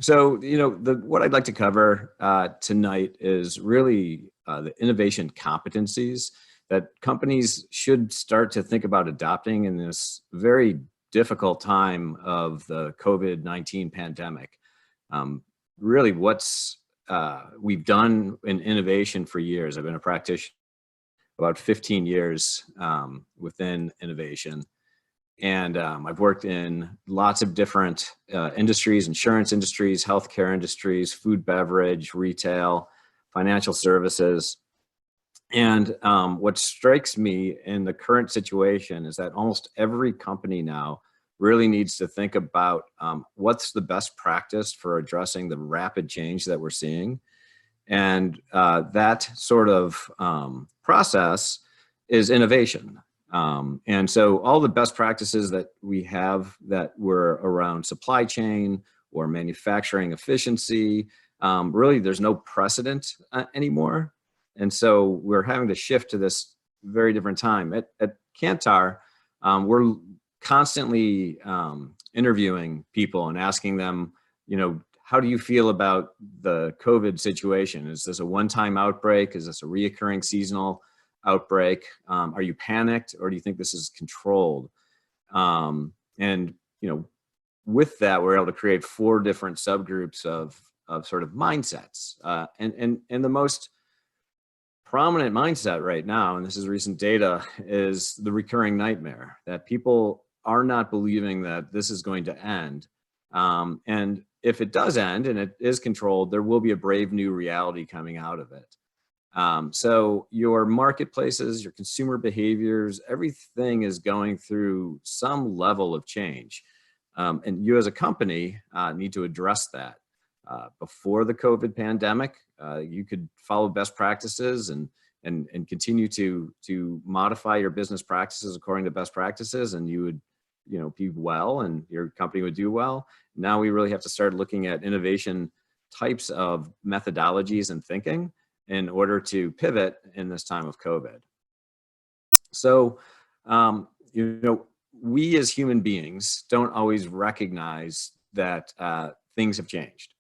So, what I'd like to cover tonight is really the innovation competencies that companies should start to think about adopting in this very difficult time of the COVID-19 pandemic. Um, Really, what's we've done in innovation for years. I've been a practitioner about 15 years within innovation. And I've worked in lots of different industries: insurance industries, healthcare industries, food, beverage, retail, financial services. And what strikes me in the current situation is that almost every company now really needs to think about what's the best practice for addressing the rapid change that we're seeing. And that sort of process is innovation. And so all the best practices that we have that were around supply chain or manufacturing efficiency, really there's no precedent anymore. And so we're having to shift to this very different time. At Kantar, we're constantly interviewing people and asking them, how do you feel about the COVID situation? Is this a one-time outbreak? Is this a reoccurring seasonal outbreak? Are you panicked, or do you think this is controlled? And with that, we're able to create 4 different subgroups of sort of mindsets. And the most prominent mindset right now, and this is recent data, is the recurring nightmare, that people are not believing that this is going to end. And if it does end and it is controlled, there will be a brave new reality coming out of it. So your marketplaces, your consumer behaviors, everything is going through some level of change. And you as a company need to address that. Before the COVID pandemic, you could follow best practices and continue to modify your business practices according to best practices, and you would be well and your company would do well. Now we really have to start looking at innovation types of methodologies and thinking in order to pivot in this time of COVID. So, we as human beings don't always recognize that things have changed.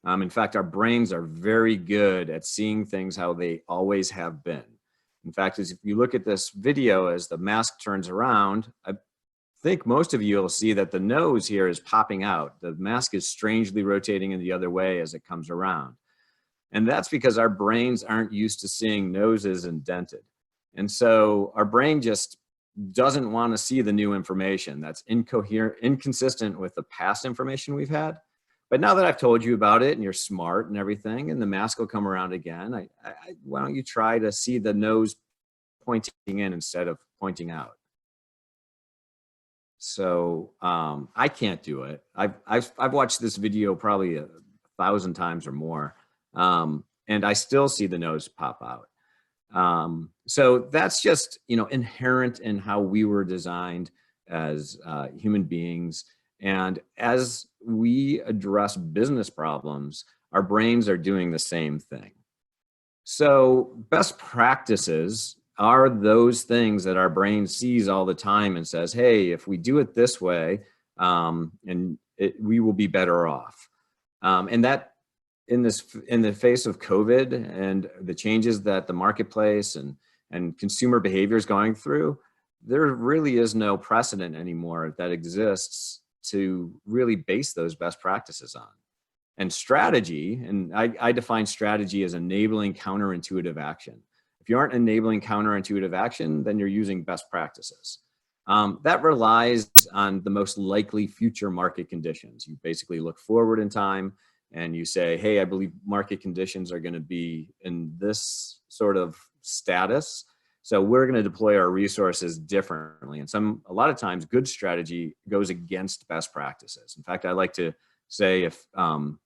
In fact, our brains are very good at seeing things how they always have been. In fact, if you look at this video as the mask turns around, I think most of you will see that the nose here is popping out. The mask is strangely rotating in the other way as it comes around. And that's because our brains aren't used to seeing noses indented. And so our brain just doesn't want to see the new information that's incoherent, inconsistent with the past information we've had. But now that I've told you about it and you're smart and everything, and the mask will come around again, why don't you try to see the nose pointing in instead of pointing out? So I can't do it. I've watched this video probably 1,000 times or more, and I still see the nose pop out. So that's just inherent in how we were designed as human beings. And as we address business problems, our brains are doing the same thing. So best practices are those things that our brain sees all the time and says, hey, if we do it this way, we will be better off. And that in the face of COVID and the changes that the marketplace and consumer behavior is going through, there really is no precedent anymore that exists to really base those best practices on. And strategy, and I define strategy as enabling counterintuitive action. If you aren't enabling counterintuitive action, then you're using best practices. That relies on the most likely future market conditions. You basically look forward in time and you say, hey, I believe market conditions are going to be in this sort of status, so we're going to deploy our resources differently. And a lot of times good strategy goes against best practices. In fact, I like to say if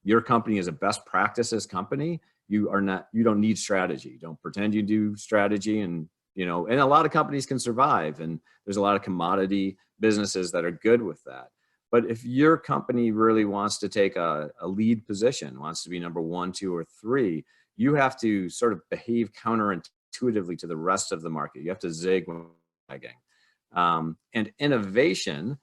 your company is a best practices company, you don't need strategy. Don't pretend you do strategy. And and a lot of companies can survive, and there's a lot of commodity businesses that are good with that. But if your company really wants to take a lead position, wants to be number 1, 2, or 3, you have to sort of behave counterintuitively to the rest of the market. You have to zig when zagging. And innovation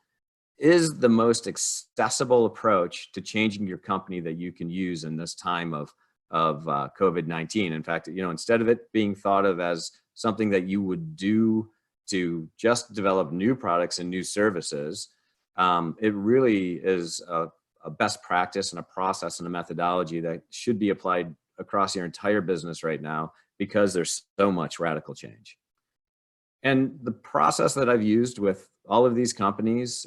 is the most accessible approach to changing your company that you can use in this time of COVID-19. In fact, instead of it being thought of as something that you would do to just develop new products and new services, it really is a best practice and a process and a methodology that should be applied across your entire business right now, because there's so much radical change. And the process that I've used with all of these companies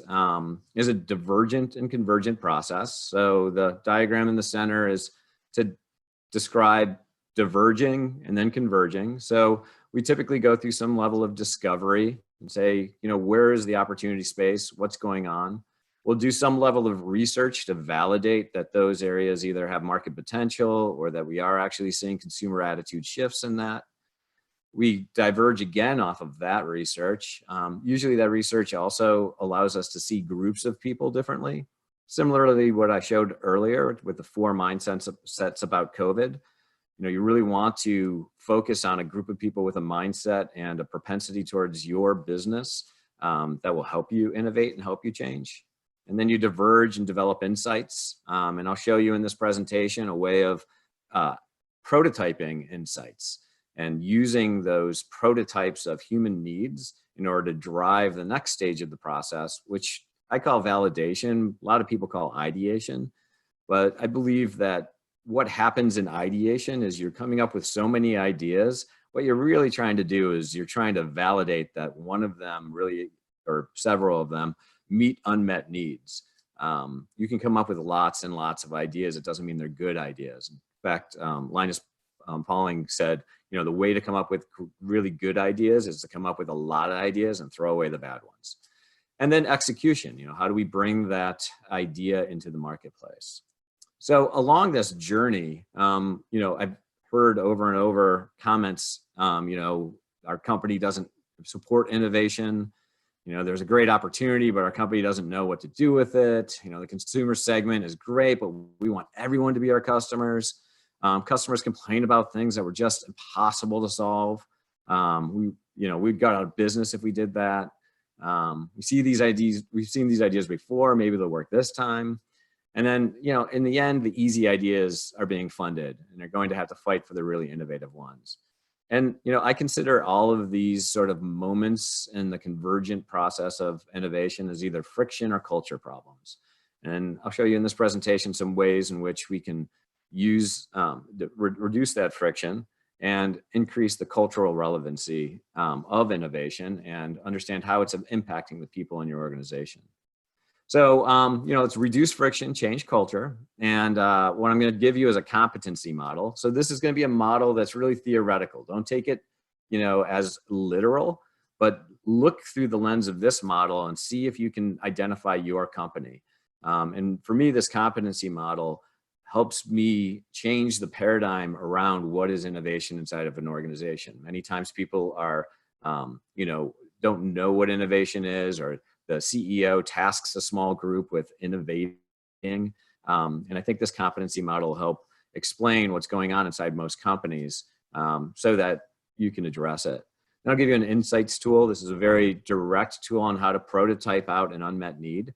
is a divergent and convergent process. So the diagram in the center is to describe diverging and then converging. So we typically go through some level of discovery and say, where is the opportunity space? What's going on? We'll do some level of research to validate that those areas either have market potential or that we are actually seeing consumer attitude shifts in that. We diverge again off of that research. Usually that research also allows us to see groups of people differently. Similarly, what I showed earlier with the 4 mindsets about COVID, you really want to focus on a group of people with a mindset and a propensity towards your business that will help you innovate and help you change. And then you diverge and develop insights. And I'll show you in this presentation a way of prototyping insights and using those prototypes of human needs in order to drive the next stage of the process, which I call validation. A lot of people call ideation, but I believe that what happens in ideation is you're coming up with so many ideas. What you're really trying to do is you're trying to validate that one of them really, or several of them, meet unmet needs. You can come up with lots and lots of ideas. It doesn't mean they're good ideas. In fact, Linus Pauling said, the way to come up with really good ideas is to come up with a lot of ideas and throw away the bad ones. And then execution, how do we bring that idea into the marketplace? So along this journey, I've heard over and over comments, our company doesn't support innovation. There's a great opportunity, but our company doesn't know what to do with it. The consumer segment is great, but we want everyone to be our customers. Customers complain about things that were just impossible to solve. We'd got out of business if we did that. We've seen these ideas before, maybe they'll work this time. And then, in the end, the easy ideas are being funded and they're going to have to fight for the really innovative ones. And, I consider all of these sort of moments in the convergent process of innovation as either friction or culture problems. And I'll show you in this presentation some ways in which we can use, reduce that friction and increase the cultural relevancy of innovation and understand how it's impacting the people in your organization. So, it's reduce friction, change culture. And what I'm going to give you is a competency model. So this is going to be a model that's really theoretical. Don't take it, as literal, but look through the lens of this model and see if you can identify your company. And for me, this competency model helps me change the paradigm around what is innovation inside of an organization. Many times people are, don't know what innovation is, or the CEO tasks a small group with innovating. And I think this competency model will help explain what's going on inside most companies so that you can address it. And I'll give you an insights tool. This is a very direct tool on how to prototype out an unmet need.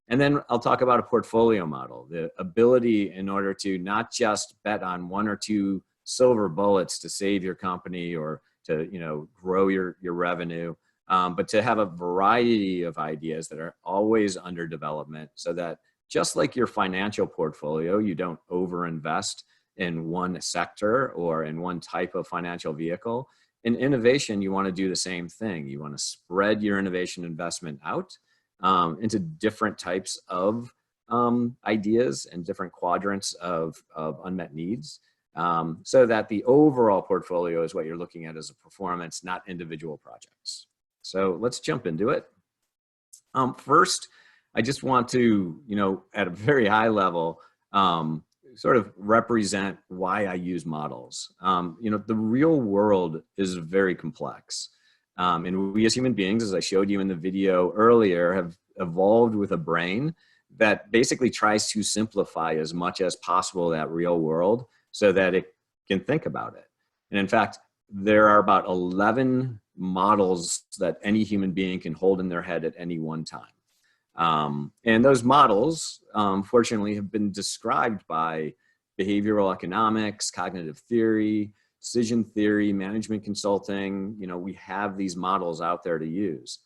And then I'll talk about a portfolio model, the ability in order to not just bet on 1 or 2 silver bullets to save your company or to, grow your revenue, but to have a variety of ideas that are always under development so that just like your financial portfolio, you don't overinvest in one sector or in one type of financial vehicle. In innovation, you want to do the same thing. You want to spread your innovation investment out into different types of ideas and different quadrants of unmet needs so that the overall portfolio is what you're looking at as a performance, not individual projects. So let's jump into it. First, I just want to, at a very high level, sort of represent why I use models. The real world is very complex. And we as human beings, as I showed you in the video earlier, have evolved with a brain that basically tries to simplify as much as possible that real world so that it can think about it. And in fact, there are about 11 models that any human being can hold in their head at any one time. And those models, fortunately, have been described by behavioral economics, cognitive theory, decision theory, management consulting. You know, we have these models out there to use.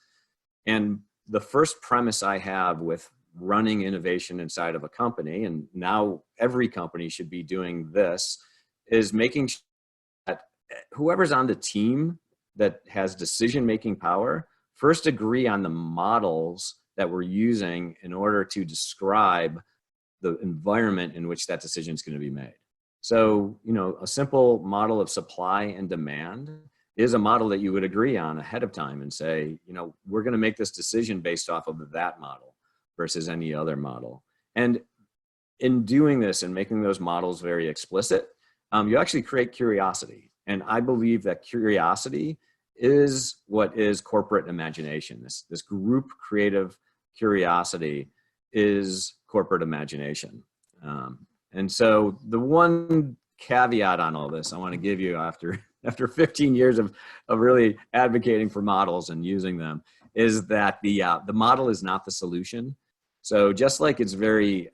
And the first premise I have with running innovation inside of a company, and now every company should be doing this, is making sure that whoever's on the team that has decision-making power first agree on the models that we're using in order to describe the environment in which that decision is going to be made. So, you know, a simple model of supply and demand is a model that you would agree on ahead of time and say, you know, we're going to make this decision based off of that model versus any other model. And in doing this and making those models very explicit, you actually create curiosity. And I believe that curiosity is what is corporate imagination. This group creative curiosity is corporate imagination. And so the one caveat on all this I want to give you after 15 years of really advocating for models and using them is that the model is not the solution. So just like it's very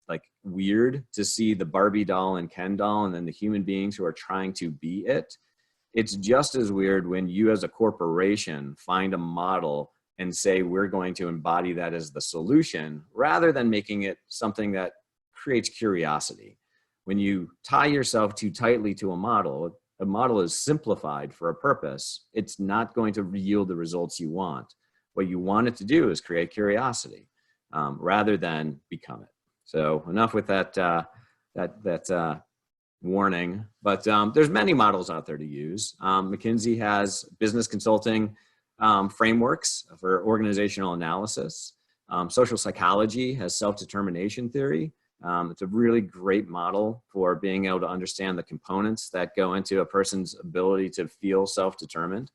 like weird to see the Barbie doll and Ken doll and then the human beings who are trying to be it, it's just as weird when you as a corporation find a model and say we're going to embody that as the solution rather than making it something that creates curiosity. When you tie yourself too tightly to a model is simplified for a purpose. It's not going to yield the results you want. What you want it to do is create curiosity rather than become it. So enough with that warning. But there's many models out there to use. McKinsey has business consulting frameworks for organizational analysis. Social psychology has self-determination theory. It's a really great model for being able to understand the components that go into a person's ability to feel self-determined.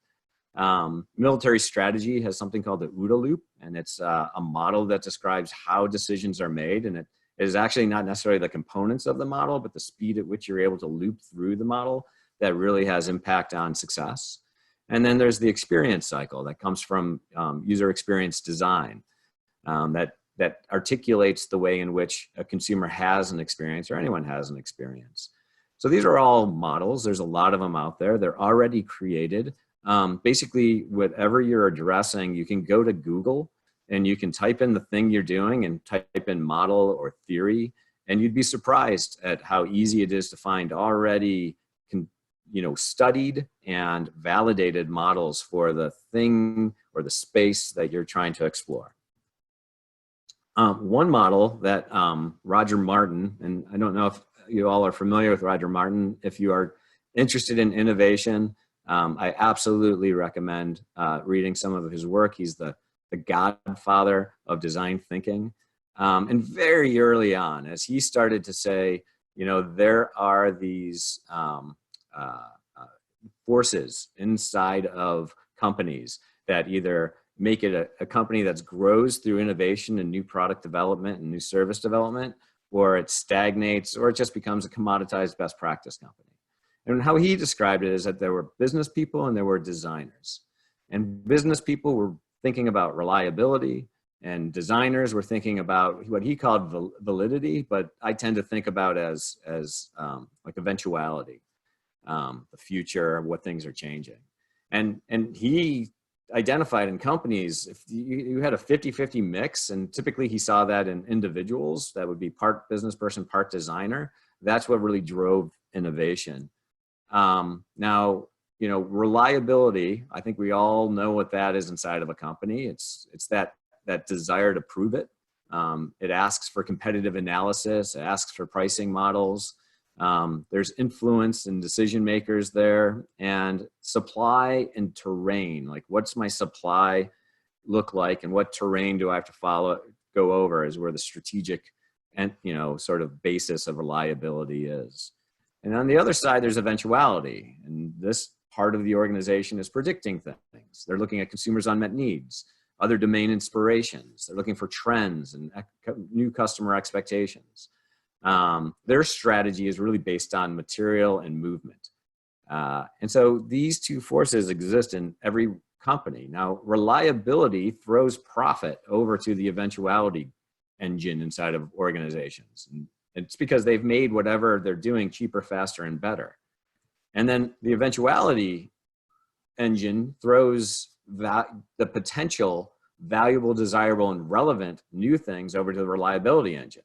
Military strategy has something called the OODA loop, and it's a model that describes how decisions are made. And it is actually not necessarily the components of the model, but the speed at which you're able to loop through the model that really has impact on success. And then there's the experience cycle that comes from user experience design that articulates the way in which a consumer has an experience or anyone has an experience. So these are all models. There's a lot of them out there. They're already created. Basically, whatever you're addressing, you can go to Google and you can type in the thing you're doing and type in model or theory, and you'd be surprised at how easy it is to find already studied and validated models for the thing or the space that you're trying to explore. One model that Roger Martin, and I don't know if you all are familiar with Roger Martin, if you are interested in innovation, I absolutely recommend reading some of his work. He's the godfather of design thinking. And very early on, as he started to say, there are these forces inside of companies that either make it a company that grows through innovation and new product development and new service development, or it stagnates, or it just becomes a commoditized best practice company. And how he described it is that there were business people and there were designers. And business people were thinking about reliability, and designers were thinking about what he called validity, but I tend to think about as like eventuality, the future, what things are changing. And he identified in companies, if you had a 50-50 mix, and typically he saw that in individuals, that would be part business person, part designer, that's what really drove innovation. Now, reliability, I think we all know what that is inside of a company. It's that desire to prove it. It asks for competitive analysis, it asks for pricing models. There's influence and decision makers there, and supply and terrain. Like, what's my supply look like, and what terrain do I have to go over is where the strategic and sort of basis of reliability is. And on the other side, there's eventuality, and this part of the organization is predicting things. They're looking at consumers' unmet needs, other domain inspirations. They're looking for trends and new customer expectations. Their strategy is really based on material and movement. And so these two forces exist in every company. Now, reliability throws profit over to the eventuality engine inside of organizations. And it's because they've made whatever they're doing cheaper, faster, and better. And then the eventuality engine throws the potential valuable, desirable, and relevant new things over to the reliability engine,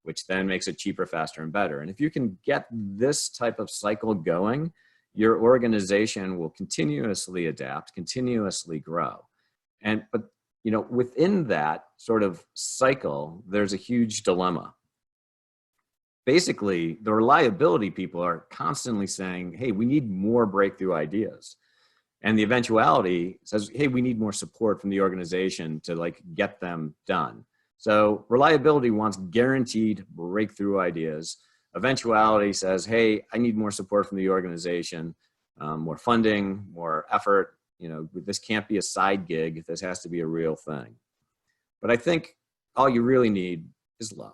which then makes it cheaper, faster, and better. And if you can get this type of cycle going, your organization will continuously adapt, continuously grow. But within that sort of cycle, there's a huge dilemma. Basically, the reliability people are constantly saying, hey, we need more breakthrough ideas. And the eventuality says, hey, we need more support from the organization to get them done. So reliability wants guaranteed breakthrough ideas. Eventuality says, hey, I need more support from the organization, more funding, more effort. This can't be a side gig. This has to be a real thing. But I think all you really need is love.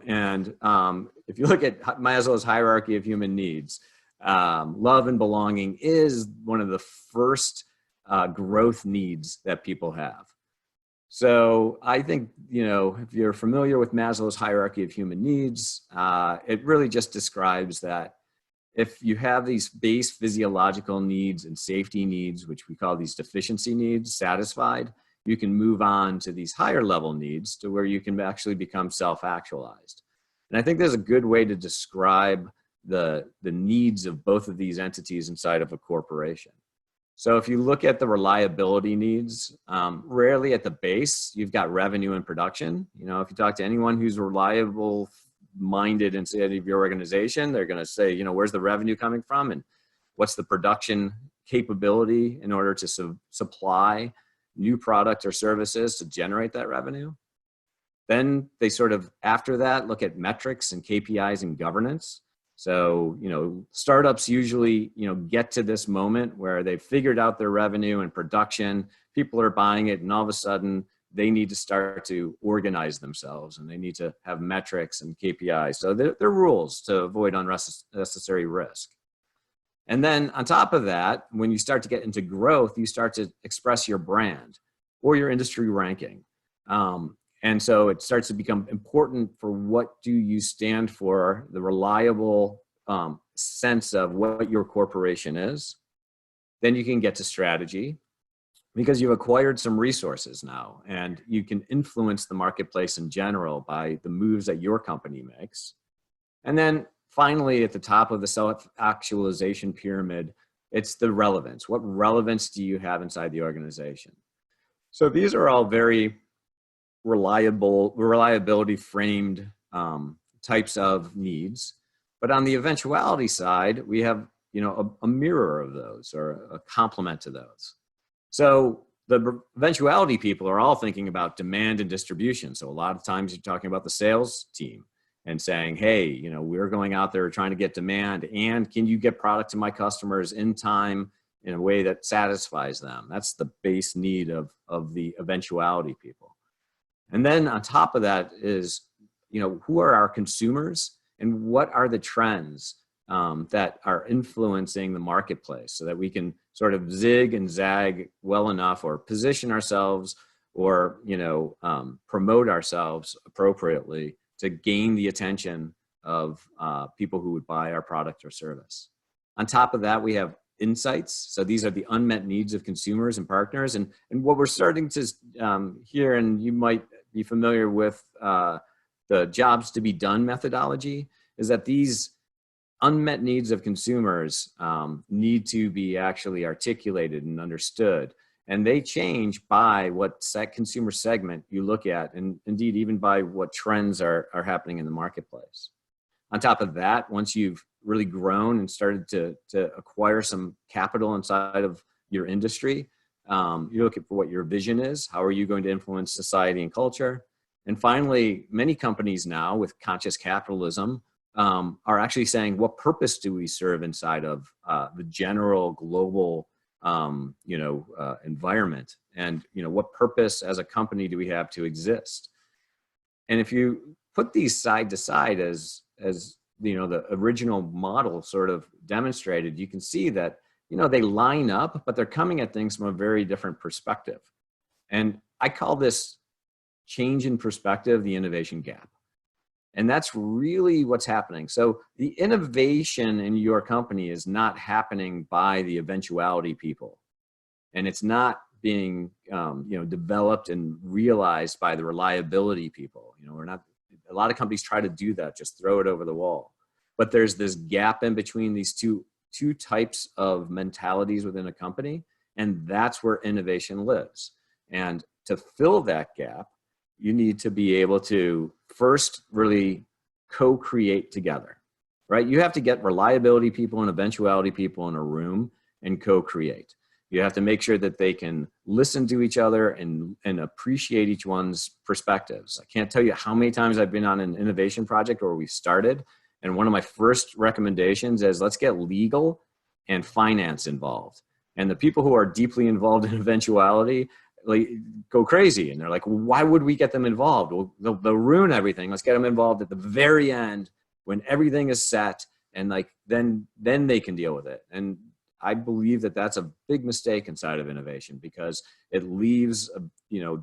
If you look at Maslow's hierarchy of human needs, love and belonging is one of the first growth needs that people have. So I think, if you're familiar with Maslow's hierarchy of human needs, it really just describes that if you have these base physiological needs and safety needs, which we call these deficiency needs, satisfied, you can move on to these higher level needs to where you can actually become self-actualized. And I think there's a good way to describe the needs of both of these entities inside of a corporation. So if you look at the reliability needs, rarely at the base, you've got revenue and production. If you talk to anyone who's reliable minded inside of your organization, they're going to say, where's the revenue coming from and what's the production capability in order to supply new product or services to generate that revenue. Then they sort of, after that, look at metrics and KPIs and governance. So, startups usually, get to this moment where they've figured out their revenue and production, people are buying it, and all of a sudden they need to start to organize themselves and they need to have metrics and KPIs. So there are rules to avoid unnecessary risk. And then on top of that, when you start to get into growth, you start to express your brand or your industry ranking. And so it starts to become important for what do you stand for, the reliable sense of what your corporation is. Then you can get to strategy because you've acquired some resources now and you can influence the marketplace in general by the moves that your company makes. And then finally, at the top of the self-actualization pyramid, it's the relevance. What relevance do you have inside the organization? So these are all very reliability framed types of needs. But on the eventuality side, we have a mirror of those or a complement to those. So the eventuality people are all thinking about demand and distribution. So a lot of times you're talking about the sales team and saying, hey, we're going out there trying to get demand, and can you get product to my customers in time in a way that satisfies them? That's the base need of the eventuality people. And then on top of that is, who are our consumers and what are the trends that are influencing the marketplace so that we can sort of zig and zag well enough or position ourselves or, promote ourselves appropriately to gain the attention of people who would buy our product or service. On top of that, we have insights. So these are the unmet needs of consumers and partners. And what we're starting to hear, and you might be familiar with the jobs to be done methodology, is that these unmet needs of consumers need to be actually articulated and understood. And they change by what consumer segment you look at, and indeed even by what trends are happening in the marketplace. On top of that, once you've really grown and started to acquire some capital inside of your industry, you're looking for what your vision is. How are you going to influence society and culture? And finally, many companies now with conscious capitalism are actually saying, what purpose do we serve inside of the general global environment? And, what purpose as a company do we have to exist? And if you put these side to side as the original model sort of demonstrated, you can see that, they line up, but they're coming at things from a very different perspective. And I call this change in perspective the innovation gap. And that's really what's happening. So the innovation in your company is not happening by the eventuality people. And it's not being developed and realized by the reliability people. A lot of companies try to do that, just throw it over the wall. But there's this gap in between these two types of mentalities within a company, and that's where innovation lives. And to fill that gap, you need to be able to first really co-create together, right? You have to get reliability people and eventuality people in a room and co-create. You have to make sure that they can listen to each other and appreciate each one's perspectives. I can't tell you how many times I've been on an innovation project where we started, and one of my first recommendations is let's get legal and finance involved. And the people who are deeply involved in eventuality go crazy. And they're like, why would we get them involved? Well, they'll ruin everything. Let's get them involved at the very end when everything is set, and then they can deal with it. And I believe that that's a big mistake inside of innovation, because it leaves,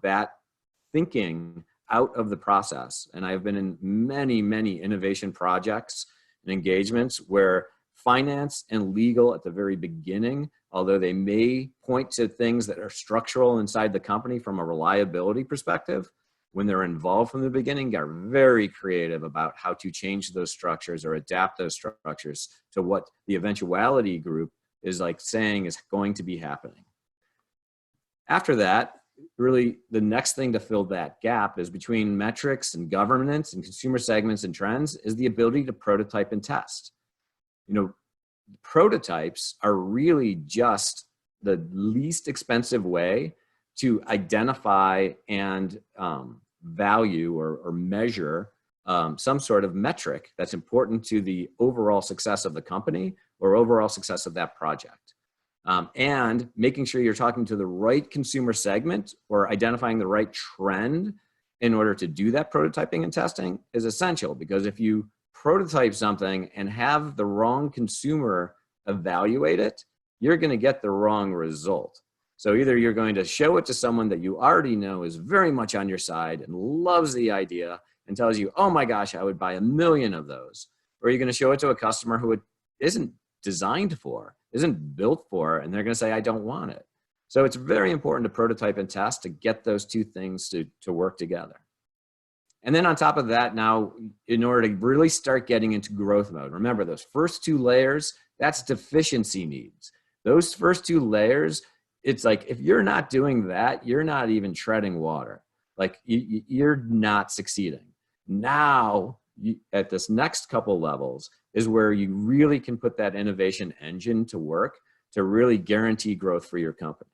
that thinking out of the process. And I've been in many, many innovation projects and engagements where finance and legal at the very beginning, although they may point to things that are structural inside the company from a reliability perspective, when they're involved from the beginning, are very creative about how to change those structures or adapt those structures to what the eventuality group is saying is going to be happening. After that, really the next thing to fill that gap is between metrics and governance and consumer segments and trends is the ability to prototype and test. Prototypes are really just the least expensive way to identify and value or measure some sort of metric that's important to the overall success of the company or overall success of that project. And making sure you're talking to the right consumer segment or identifying the right trend in order to do that prototyping and testing is essential, because if you prototype something and have the wrong consumer evaluate it, you're going to get the wrong result. So either you're going to show it to someone that you already know is very much on your side and loves the idea and tells you, oh my gosh, I would buy 1 million of those. Or you're going to show it to a customer who it isn't designed for, isn't built for, and they're going to say, I don't want it. So it's very important to prototype and test to get those two things to work together. And then on top of that, now, in order to really start getting into growth mode, remember those first 2 layers, that's deficiency needs. Those first 2 layers, it's like, if you're not doing that, you're not even treading water. You're not succeeding. Now, at this next couple levels is where you really can put that innovation engine to work to really guarantee growth for your company.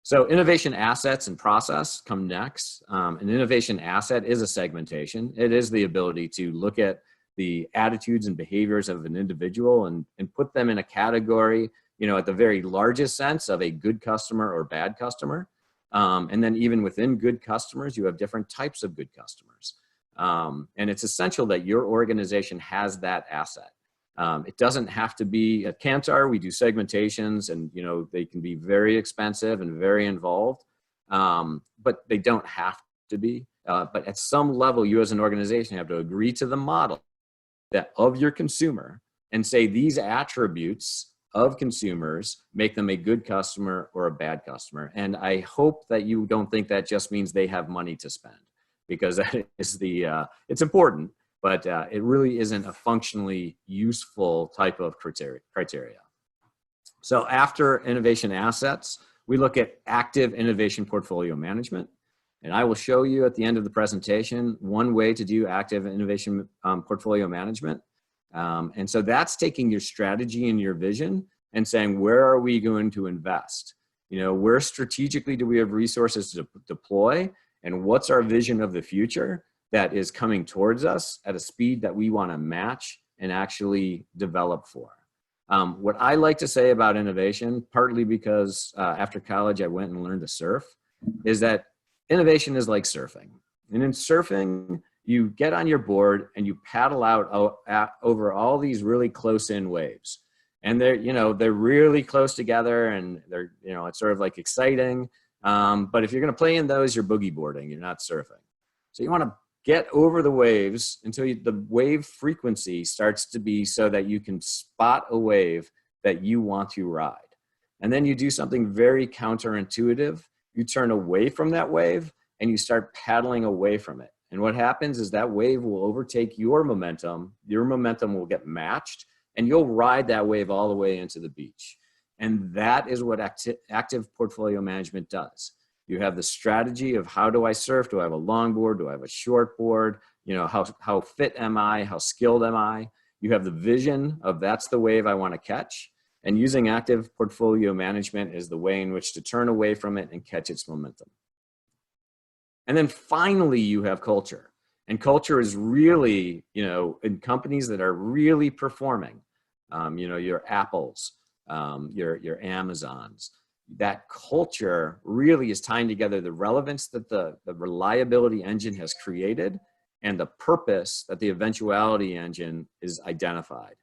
So innovation assets and process come next. An innovation asset is a segmentation. It is the ability to look at the attitudes and behaviors of an individual and put them in a category, at the very largest sense of a good customer or bad customer. And then even within good customers, you have different types of good customers. And it's essential that your organization has that asset. It doesn't have to be at Kantar. We do segmentations, and they can be very expensive and very involved, but they don't have to be. But at some level, you as an organization have to agree to the model of your consumer and say these attributes of consumers make them a good customer or a bad customer. And I hope that you don't think that just means they have money to spend, because that is it's important, but it really isn't a functionally useful type of criteria. So after innovation assets, we look at active innovation portfolio management. And I will show you at the end of the presentation one way to do active innovation portfolio management. And so that's taking your strategy and your vision and saying, where are we going to invest? Where strategically do we have resources to deploy? And what's our vision of the future that is coming towards us at a speed that we want to match and actually develop for? What I like to say about innovation, partly because after college I went and learned to surf, is that innovation is like surfing. And in surfing, you get on your board and you paddle out over all these really close-in waves. And they're really close together, and they're, it's sort of like exciting. But if you're going to play in those, you're boogie boarding, you're not surfing. So you want to get over the waves until the wave frequency starts to be so that you can spot a wave that you want to ride. And then you do something very counterintuitive. You turn away from that wave and you start paddling away from it. And what happens is that wave will overtake your momentum will get matched, and you'll ride that wave all the way into the beach. And that is what active portfolio management does. You have the strategy of, how do I surf? Do I have a longboard? Do I have a short board? How fit am I? How skilled am I? You have the vision of, that's the wave I want to catch. And using active portfolio management is the way in which to turn away from it and catch its momentum. And then finally, you have culture. And culture is really, in companies that are really performing, your Apples, your Amazons, that culture really is tying together the relevance that the reliability engine has created and the purpose that the eventuality engine is identified.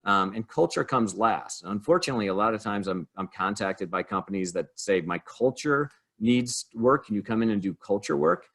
And culture comes last. Unfortunately, a lot of times I'm contacted by companies that say, my culture needs work. Can you come in and do culture work?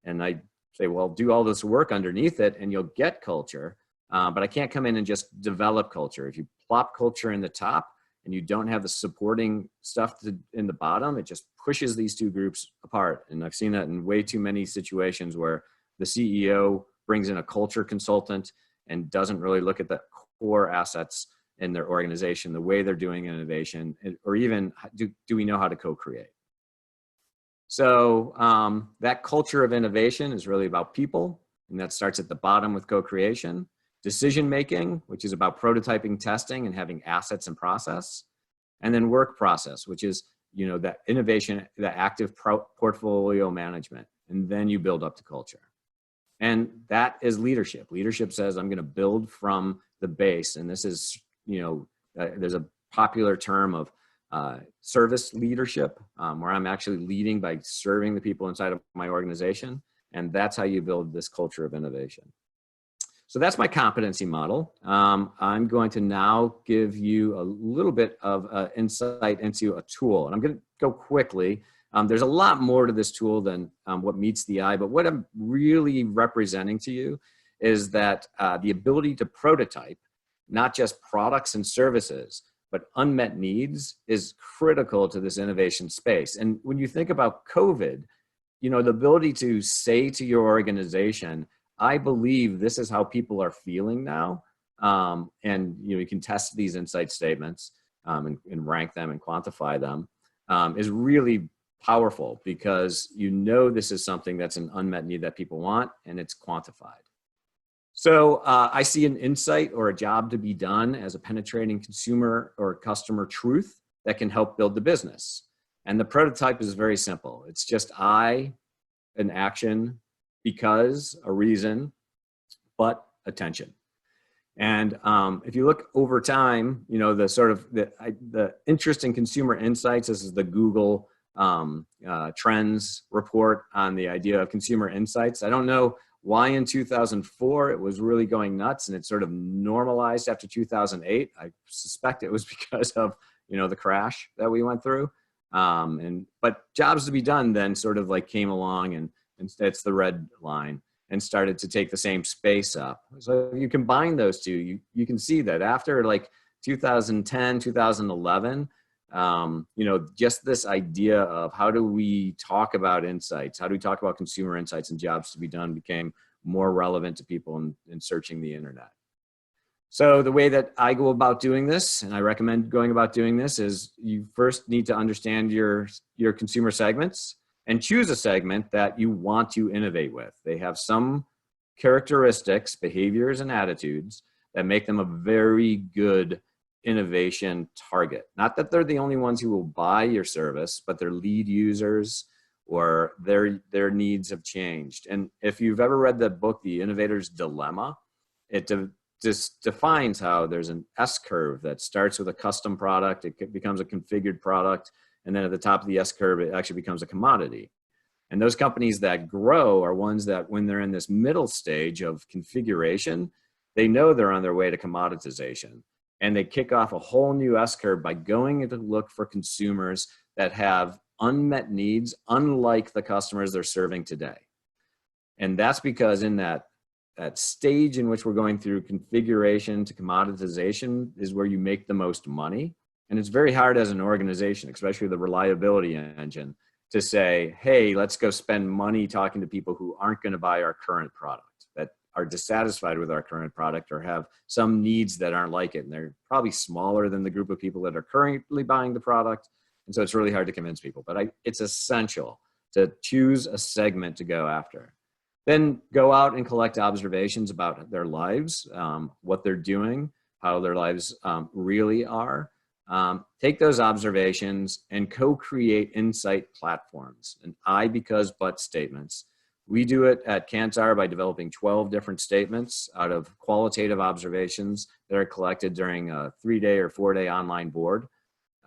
And I say, well, do all this work underneath it and you'll get culture. But I can't come in and just develop culture. If you plop culture in the top and you don't have the supporting stuff in the bottom, it just pushes these two groups apart. And I've seen that in way too many situations where the CEO brings in a culture consultant and doesn't really look at the core assets in their organization, the way they're doing innovation, or even do we know how to co-create? So that culture of innovation is really about people, and that starts at the bottom with co-creation. Decision-making, which is about prototyping, testing, and having assets and process. And then work process, which is, that innovation, the active portfolio management. And then you build up to culture. And that is leadership. Leadership says, I'm going to build from the base. And this is, there's a popular term of service leadership, where I'm actually leading by serving the people inside of my organization. And that's how you build this culture of innovation. So that's my competency model. I'm going to now give you a little bit of insight into a tool. And I'm going to go quickly. There's a lot more to this tool than what meets the eye, but what I'm really representing to you is that the ability to prototype, not just products and services, but unmet needs, is critical to this innovation space. And when you think about COVID, the ability to say to your organization, I believe this is how people are feeling now. And you can test these insight statements and rank them and quantify them, is really powerful, because this is something that's an unmet need that people want, and it's quantified. So I see an insight or a job to be done as a penetrating consumer or customer truth that can help build the business. And the prototype is very simple. It's just an action, because, a reason, but attention. And if you look over time, the interest in consumer insights, this is the Google Trends report on the idea of consumer insights. I don't know why in 2004 it was really going nuts and it sort of normalized after 2008. I suspect it was because of, the crash that we went through. But jobs to be done then sort of like came along, and it's the red line, and started to take the same space up. So if you combine those two, you can see that after like 2010, 2011, just this idea of how do we talk about insights, how do we talk about consumer insights and jobs to be done became more relevant to people in searching the internet. So the way that I go about doing this, and I recommend going about doing this, is you first need to understand your consumer segments and choose a segment that you want to innovate with. They have some characteristics, behaviors, and attitudes that make them a very good innovation target. Not that they're the only ones who will buy your service, but they're lead users, or their needs have changed. And if you've ever read the book, The Innovator's Dilemma, it just defines how there's an S-curve that starts with a custom product, it becomes a configured product, and then at the top of the S-curve, it actually becomes a commodity. And those companies that grow are ones that, when they're in this middle stage of configuration, they know they're on their way to commoditization. and they kick off a whole new S-curve by going to look for consumers that have unmet needs, unlike the customers they're serving today. And that's because in that stage in which we're going through configuration to commoditization is where you make the most money. And it's very hard as an organization, especially the reliability engine, to say, hey, let's go spend money talking to people who aren't going to buy our current product, that are dissatisfied with our current product or have some needs that aren't like it. And they're probably smaller than the group of people that are currently buying the product. And so it's really hard to convince people, but it's essential to choose a segment to go after. Then go out and collect observations about their lives, what they're doing, how their lives really are. Take those observations and co-create insight platforms and I because but statements. We do it at Kantar by developing 12 different statements out of qualitative observations that are collected during a 3-day or 4-day online board.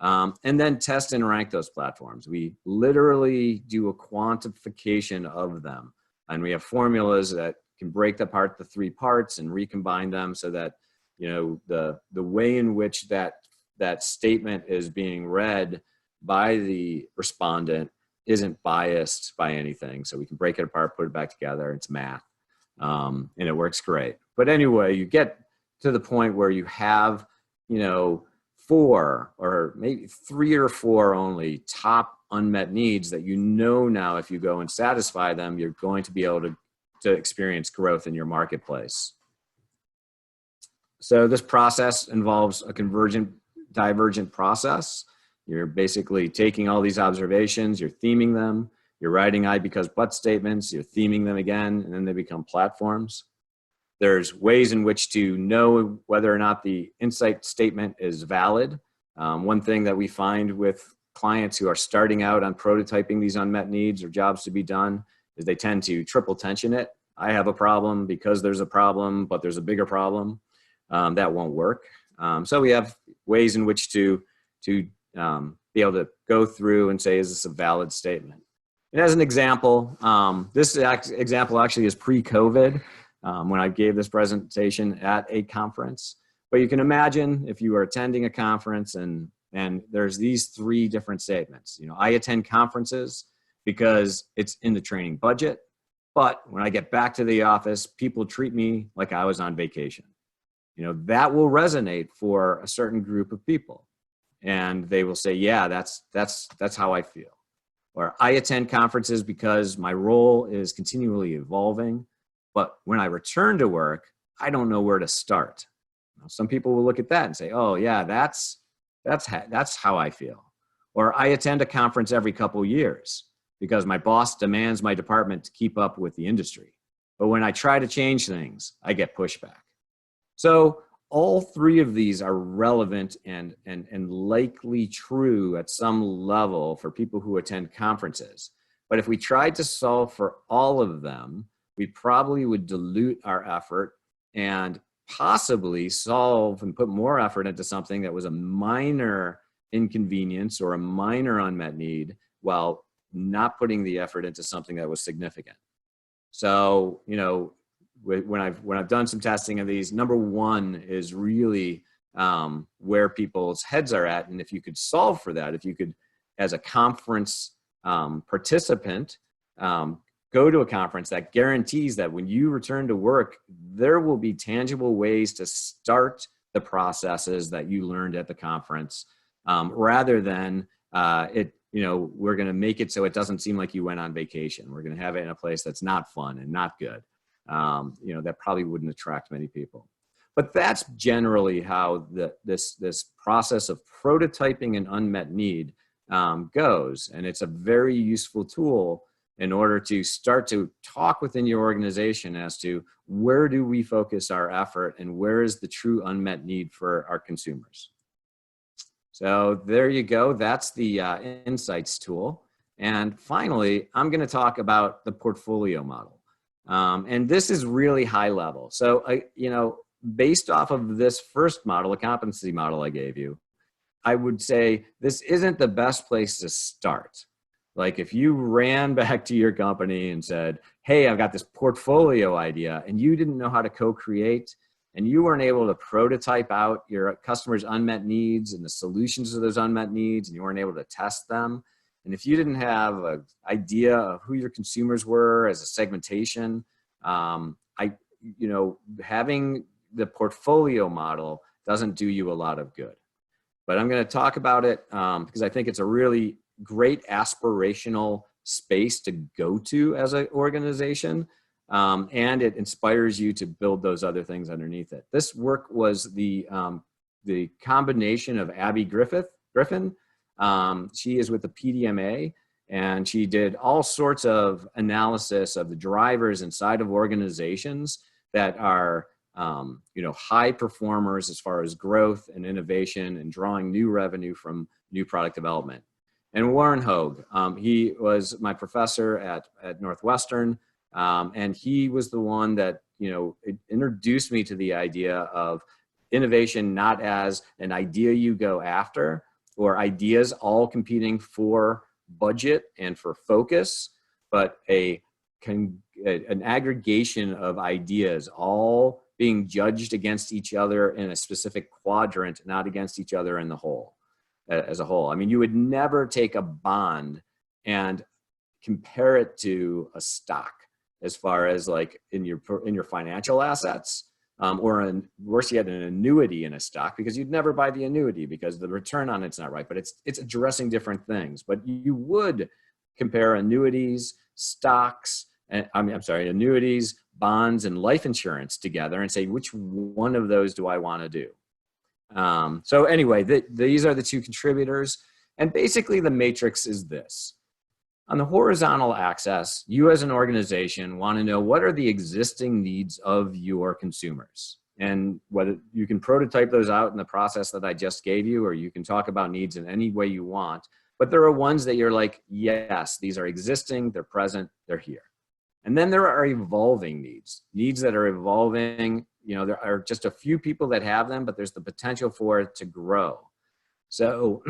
And then test and rank those platforms. We literally do a quantification of them. And we have formulas that can break apart the 3 parts and recombine them so that, you know, the way in which that statement is being read by the respondent isn't biased by anything. So we can break it apart, put it back together. It's math, and it works great. But anyway, you get to the point where you have, you know, 4 or maybe 3 or 4 only top unmet needs that you know now if you go and satisfy them, you're going to be able to experience growth in your marketplace. So this process involves a convergent, divergent process. You're basically taking all these observations, you're theming them, you're writing I because but statements, you're theming them again, and then they become platforms. There's ways in which to know whether or not the insight statement is valid. One thing that we find with clients who are starting out on prototyping these unmet needs or jobs to be done is they tend to triple tension it. I have a problem because there's a problem, but there's a bigger problem. That won't work. So we have ways in which to be able to go through and say, is this a valid statement? And as an example, this example actually is pre-COVID when I gave this presentation at a conference. But you can imagine if you are attending a conference and there's these 3 different statements. You know, I attend conferences because it's in the training budget, but when I get back to the office, people treat me like I was on vacation. You know, that will resonate for a certain group of people. And they will say, yeah, that's how I feel. Or I attend conferences because my role is continually evolving, but when I return to work, I don't know where to start. Now, some people will look at that and say, oh yeah, that's how I feel. Or I attend a conference every couple years because my boss demands my department to keep up with the industry. But when I try to change things, I get pushback. So all 3 of these are relevant and likely true at some level for people who attend conferences. But if we tried to solve for all of them, we probably would dilute our effort and possibly solve and put more effort into something that was a minor inconvenience or a minor unmet need while not putting the effort into something that was significant. So, you know, when I've done some testing of these, number 1 is really where people's heads are at. And if you could solve for that, if you could, as a conference participant, go to a conference that guarantees that when you return to work, there will be tangible ways to start the processes that you learned at the conference, rather than we're going to make it so it doesn't seem like you went on vacation. We're going to have it in a place that's not fun and not good. That probably wouldn't attract many people. But that's generally how this process of prototyping an unmet need goes. And it's a very useful tool in order to start to talk within your organization as to where do we focus our effort and where is the true unmet need for our consumers. So there you go. That's the insights tool. And finally, I'm going to talk about the portfolio model. And this is really high level. So, based off of this first model, the competency model I gave you, I would say this isn't the best place to start. Like if you ran back to your company and said, hey, I've got this portfolio idea and you didn't know how to co-create, and you weren't able to prototype out your customers' unmet needs and the solutions to those unmet needs, and you weren't able to test them, and if you didn't have an idea of who your consumers were as a segmentation, having the portfolio model doesn't do you a lot of good. But I'm going to talk about it because I think it's a really great aspirational space to go to as an organization. And it inspires you to build those other things underneath it. This work was the combination of Abby Griffin. She is with the PDMA, and she did all sorts of analysis of the drivers inside of organizations that are high performers as far as growth and innovation and drawing new revenue from new product development. And Warren Hogue, he was my professor at Northwestern. And he was the one that, introduced me to the idea of innovation not as an idea you go after or ideas all competing for budget and for focus, but an aggregation of ideas all being judged against each other in a specific quadrant, not against each other in the whole, as a whole. I mean, you would never take a bond and compare it to a stock, as far as like in your financial assets, or worse yet, an annuity in a stock, because you'd never buy the annuity because the return on it's not right. But it's addressing different things. But you would compare annuities, stocks, and annuities, bonds, and life insurance together and say, which one of those do I want to do? So anyway, these are the two contributors, and basically the matrix is this. On the horizontal axis, you as an organization want to know what are the existing needs of your consumers, and whether you can prototype those out in the process that I just gave you, or you can talk about needs in any way you want. But there are ones that you're like, yes, these are existing, they're present, they're here. And then there are evolving needs that are evolving. There are just a few people that have them, but there's the potential for it to grow. So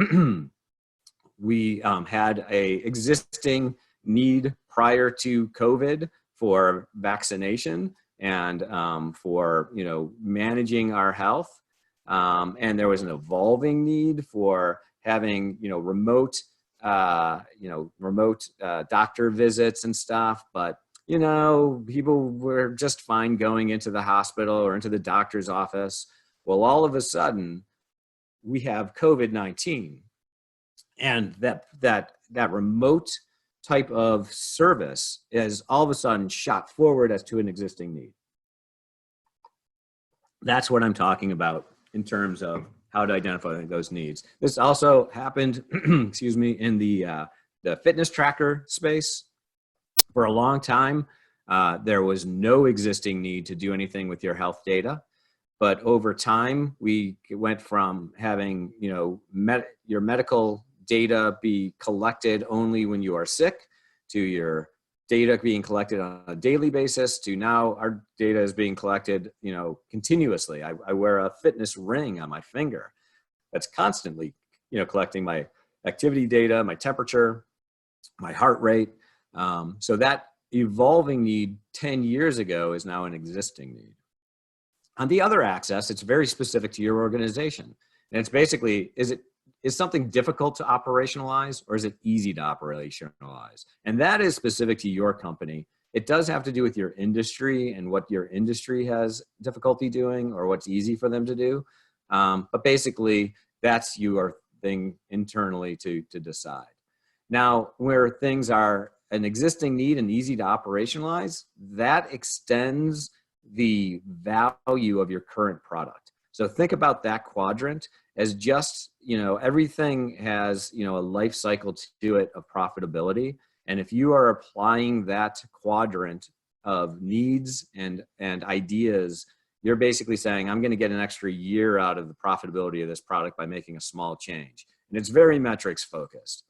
we had a existing need prior to COVID for vaccination and for managing our health, and there was an evolving need for having remote doctor visits and stuff. But people were just fine going into the hospital or into the doctor's office. Well, all of a sudden, we have COVID-19. And that remote type of service is all of a sudden shot forward as to an existing need. That's what I'm talking about in terms of how to identify those needs. This also happened, excuse me, in the fitness tracker space. For a long time, there was no existing need to do anything with your health data. But over time, we went from having your medical data be collected only when you are sick, to your data being collected on a daily basis, to now our data is being collected continuously. I wear a fitness ring on my finger that's constantly collecting my activity data, my temperature, my heart rate. So that evolving need 10 years ago is now an existing need. On the other axis, it's very specific to your organization. And it's basically, is something difficult to operationalize, or is it easy to operationalize? And that is specific to your company. It does have to do with your industry and what your industry has difficulty doing or what's easy for them to do. But basically, that's your thing internally to decide. Now, where things are an existing need and easy to operationalize, that extends the value of your current product. So think about that quadrant as just, everything has, a life cycle to it of profitability. And if you are applying that quadrant of needs and ideas, you're basically saying, I'm going to get an extra year out of the profitability of this product by making a small change. And it's very metrics focused.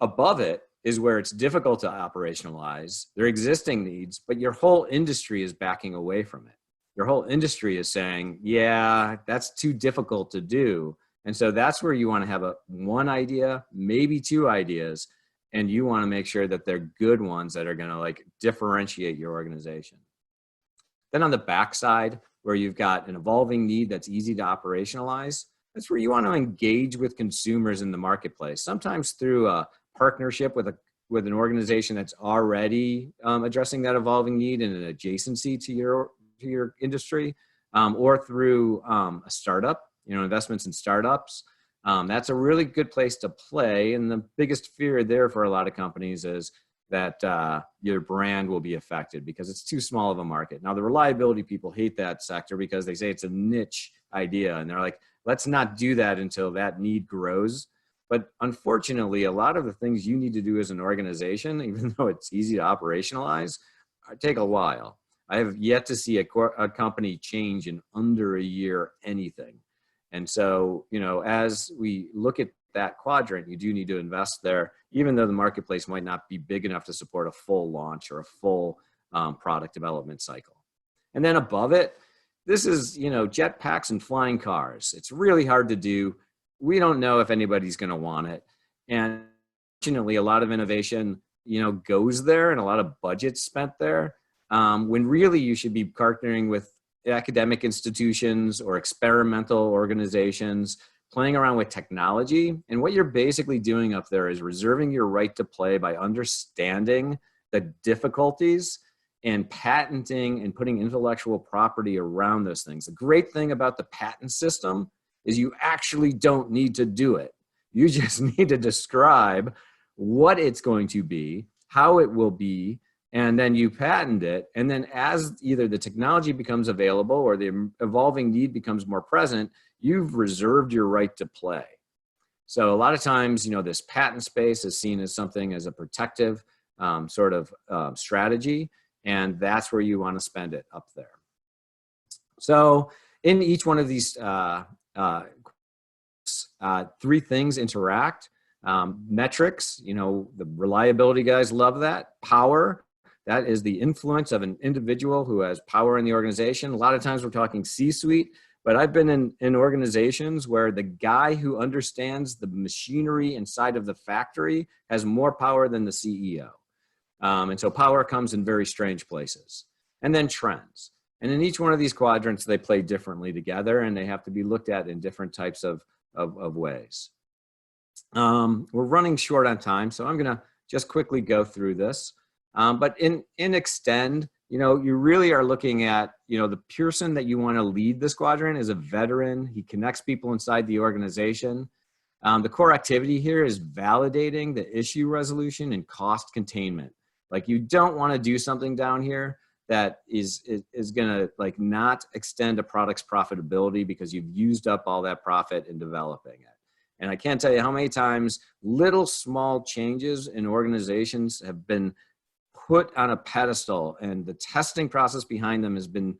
Above it is where it's difficult to operationalize their existing needs, but your whole industry is backing away from it. Your whole industry is saying, yeah, that's too difficult to do. And so that's where you want to have one idea, maybe two ideas, and you want to make sure that they're good ones that are going to differentiate your organization. Then on the backside, where you've got an evolving need that's easy to operationalize. That's where you want to engage with consumers in the marketplace, sometimes through a partnership with an organization that's already addressing that evolving need in an adjacency to your industry, or through a startup, investments in startups. That's a really good place to play. And the biggest fear there for a lot of companies is that your brand will be affected because it's too small of a market. Now, the reliability people hate that sector because they say it's a niche idea. And they're like, let's not do that until that need grows. But unfortunately, a lot of the things you need to do as an organization, even though it's easy to operationalize, take a while. I have yet to see a company change in under a year anything. And so, as we look at that quadrant, you do need to invest there, even though the marketplace might not be big enough to support a full launch or a full product development cycle. And then above it, this is, jetpacks and flying cars. It's really hard to do. We don't know if anybody's going to want it. And fortunately, a lot of innovation, goes there and a lot of budget spent there, when really you should be partnering with academic institutions or experimental organizations, playing around with technology. And what you're basically doing up there is reserving your right to play by understanding the difficulties and patenting and putting intellectual property around those things. The great thing about the patent system is you actually don't need to do it. You just need to describe what it's going to be, how it will be, and then you patent it. And then as either the technology becomes available or the evolving need becomes more present, you've reserved your right to play. So a lot of times, this patent space is seen as something as a protective strategy, and that's where you want to spend it up there. So in each one of these three things interact. Metrics, the reliability guys love that. Power, that is the influence of an individual who has power in the organization. A lot of times we're talking C-suite, but I've been in organizations where the guy who understands the machinery inside of the factory has more power than the CEO. And so power comes in very strange places. And then trends. And in each one of these quadrants, they play differently together, and they have to be looked at in different types of ways. We're running short on time, so I'm going to just quickly go through this. But in Extend, you really are looking at, the person that you want to lead this quadrant is a veteran. He connects people inside the organization. The core activity here is validating the issue resolution and cost containment. Like, you don't want to do something down here that is going to not extend a product's profitability because you've used up all that profit in developing it. And I can't tell you how many times little small changes in organizations have been put on a pedestal and the testing process behind them has been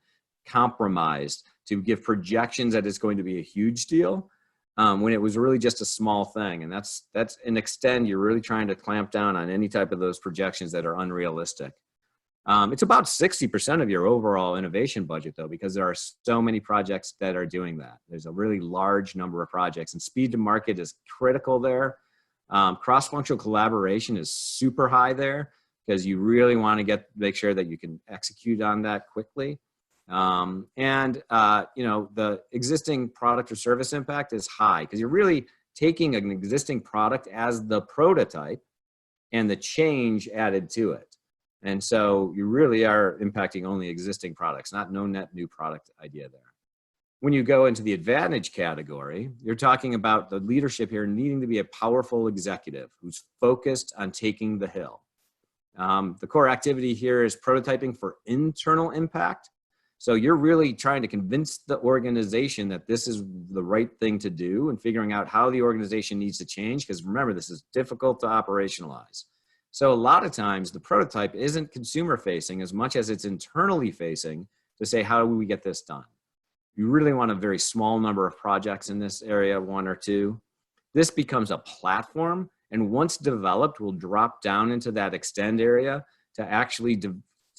compromised to give projections that it's going to be a huge deal, when it was really just a small thing. And that's in Extend, you're really trying to clamp down on any type of those projections that are unrealistic. It's about 60% of your overall innovation budget, though, because there are so many projects that are doing that. There's a really large number of projects, and speed to market is critical there. Cross-functional collaboration is super high there because you really want to make sure that you can execute on that quickly. The existing product or service impact is high because you're really taking an existing product as the prototype and the change added to it. And so you really are impacting only existing products, not no net new product idea there. When you go into the advantage category, you're talking about the leadership here needing to be a powerful executive who's focused on taking the hill. The core activity here is prototyping for internal impact. So you're really trying to convince the organization that this is the right thing to do and figuring out how the organization needs to change. Because remember, this is difficult to operationalize. So a lot of times the prototype isn't consumer facing as much as it's internally facing to say, how do we get this done? You really want a very small number of projects in this area, 1 or 2. This becomes a platform, and once developed, will drop down into that Extend area to actually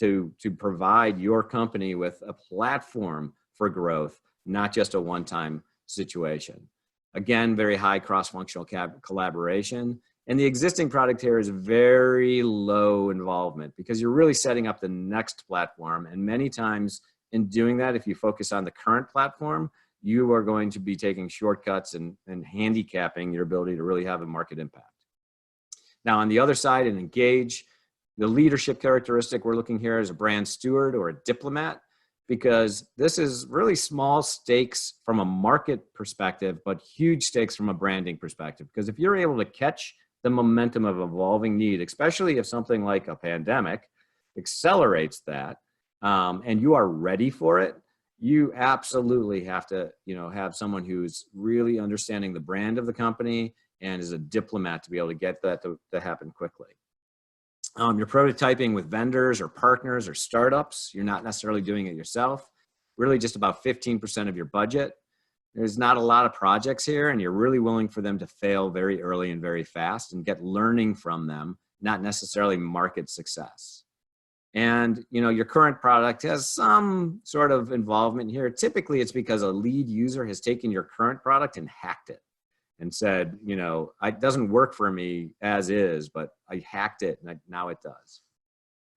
to provide your company with a platform for growth, not just a one-time situation. Again, very high cross-functional collaboration. And the existing product here is very low involvement because you're really setting up the next platform. And many times in doing that, if you focus on the current platform, you are going to be taking shortcuts and handicapping your ability to really have a market impact. Now, on the other side, in engage, the leadership characteristic we're looking here is a brand steward or a diplomat, because this is really small stakes from a market perspective, but huge stakes from a branding perspective. Because if you're able to catch the momentum of evolving need, especially if something like a pandemic accelerates that, and you are ready for it, you absolutely have to, have someone who's really understanding the brand of the company and is a diplomat to be able to get that to happen quickly. You're prototyping with vendors or partners or startups. You're not necessarily doing it yourself. Really just about 15% of your budget. There's not a lot of projects here, and you're really willing for them to fail very early and very fast and get learning from them, not necessarily market success. And your current product has some sort of involvement here. Typically, it's because a lead user has taken your current product and hacked it and said, it doesn't work for me as is, but I hacked it and now it does.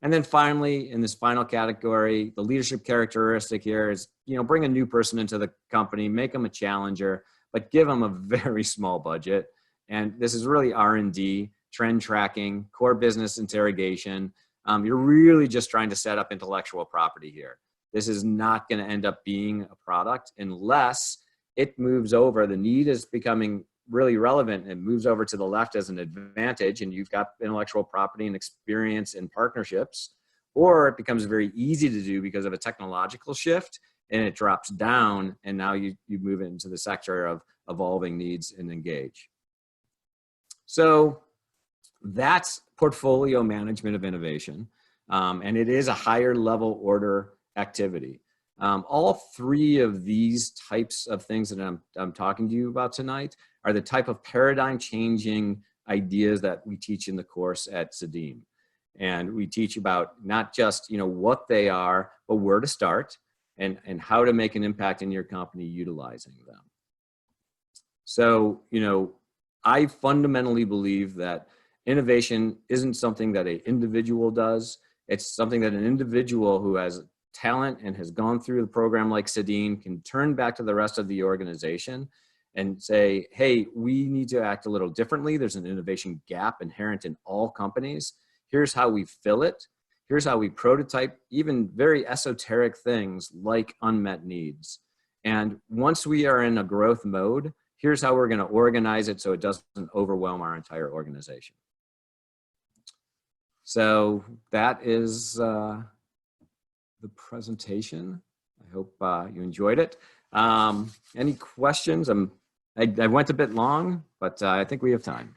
And then finally, in this final category, the leadership characteristic here is, bring a new person into the company, make them a challenger, but give them a very small budget. And this is really R&D, trend tracking, core business interrogation. You're really just trying to set up intellectual property here. This is not going to end up being a product unless it moves over. The need is becoming really relevant and moves over to the left as an advantage, and you've got intellectual property and experience in partnerships, or it becomes very easy to do because of a technological shift and it drops down, and now you move into the sector of evolving needs and engage. So that's portfolio management of innovation, and it is a higher level order activity. All three of these types of things that I'm talking to you about tonight are the type of paradigm changing ideas that we teach in the course at CEDIM. And we teach about not just what they are, but where to start and how to make an impact in your company utilizing them. So, I fundamentally believe that innovation isn't something that an individual does. It's something that an individual who has talent and has gone through the program like CEDIM can turn back to the rest of the organization and say, hey, we need to act a little differently. There's an innovation gap inherent in all companies. Here's how we fill it. Here's how we prototype even very esoteric things like unmet needs. And once we are in a growth mode, here's how we're going to organize it so it doesn't overwhelm our entire organization. So that is the presentation. I hope you enjoyed it. Any questions? I went a bit long, but I think we have time.